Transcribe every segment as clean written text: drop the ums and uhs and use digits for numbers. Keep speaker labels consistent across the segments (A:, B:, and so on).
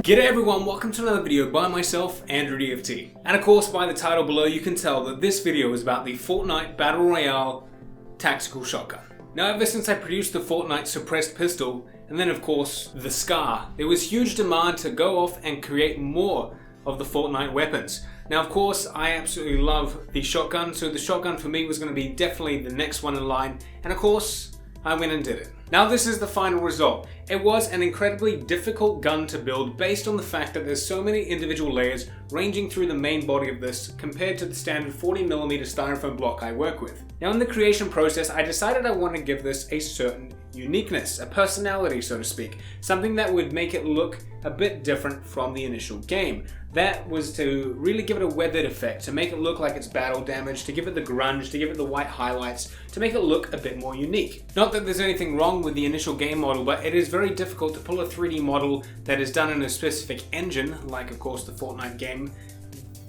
A: G'day everyone, welcome to another video by myself, Andrew DFT. And of course, by the title below you can tell that this video is about the FORTNITE Battle Royale Tactical Shotgun. Now ever since I produced the FORTNITE Suppressed Pistol, and then of course the SCAR, there was huge demand to go off and create more of the FORTNITE weapons. Now of course, I absolutely love the shotgun, so the shotgun for me was going to be definitely the next one in line, and of course, I went and did it. Now this is the final result. It was an incredibly difficult gun to build based on the fact that there's so many individual layers ranging through the main body of this compared to the standard 40mm styrofoam block I work with. Now in the creation process, I decided I want to give this a certain uniqueness, a personality so to speak, something that would make it look a bit different from the initial game. That was to really give it a weathered effect, to make it look like it's battle damaged, to give it the grunge, to give it the white highlights, to make it look a bit more unique. Not that there's anything wrong with the initial game model, but it is very difficult to pull a 3D model that is done in a specific engine, like of course the FORTNITE game,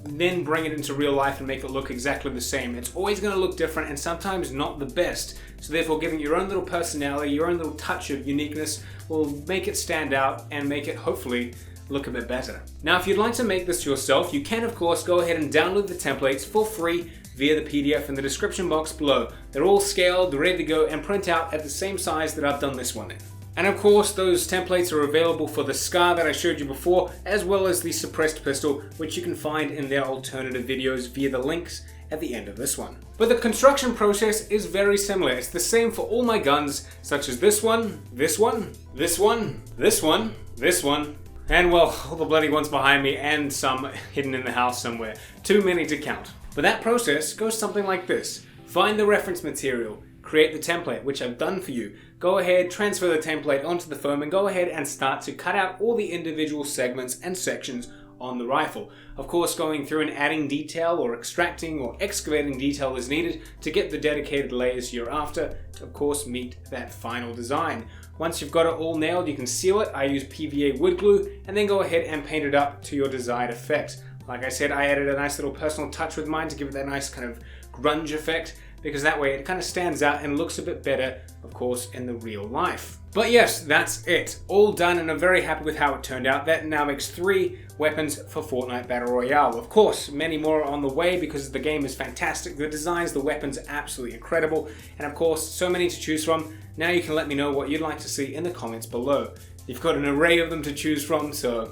A: then bring it into real life and make it look exactly the same. It's always going to look different and sometimes not the best. So therefore giving your own little personality, your own little touch of uniqueness will make it stand out and make it hopefully look a bit better. Now if you'd like to make this yourself, you can of course go ahead and download the templates for free via the PDF in the description box below. They're all scaled, ready to go and print out at the same size that I've done this one in. And of course those templates are available for the SCAR that I showed you before, as well as the Suppressed Pistol, which you can find in their alternative videos via the links at the end of this one. But the construction process is very similar. It's the same for all my guns, such as this one, this one, this one, this one, this one, and well, all the bloody ones behind me and some hidden in the house somewhere. Too many to count. But that process goes something like this. Find the reference material, create the template, which I've done for you. Go ahead, transfer the template onto the foam and go ahead and start to cut out all the individual segments and sections on the rifle. Of course, going through and adding detail or extracting or excavating detail is needed to get the dedicated layers you're after to of course meet that final design. Once you've got it all nailed, you can seal it. I use PVA wood glue and then go ahead and paint it up to your desired effect. Like I said, I added a nice little personal touch with mine to give it that nice kind of grunge effect, because that way it kind of stands out and looks a bit better, of course, in the real life. But yes, that's it. All done, and I'm very happy with how it turned out. That now makes 3 weapons for FORTNITE Battle Royale. Of course, many more are on the way because the game is fantastic. The designs, the weapons are absolutely incredible. And of course, so many to choose from. Now you can let me know what you'd like to see in the comments below. You've got an array of them to choose from, so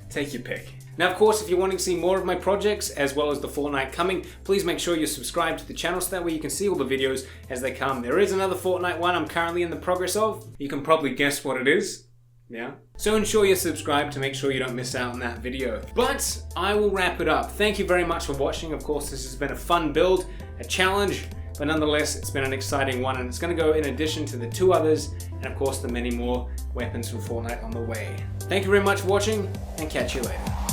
A: take your pick. Now of course, if you're wanting to see more of my projects as well as the FORTNITE coming, please make sure you're subscribed to the channel so that way you can see all the videos as they come. There is another FORTNITE one I'm currently in the progress of. You can probably guess what it is. Yeah? So ensure you're subscribed to make sure you don't miss out on that video. But I will wrap it up. Thank you very much for watching. Of course, this has been a fun build, a challenge, but nonetheless, it's been an exciting one, and it's going to go in addition to the 2 others, and of course the many more weapons from FORTNITE on the way. Thank you very much for watching, and catch you later.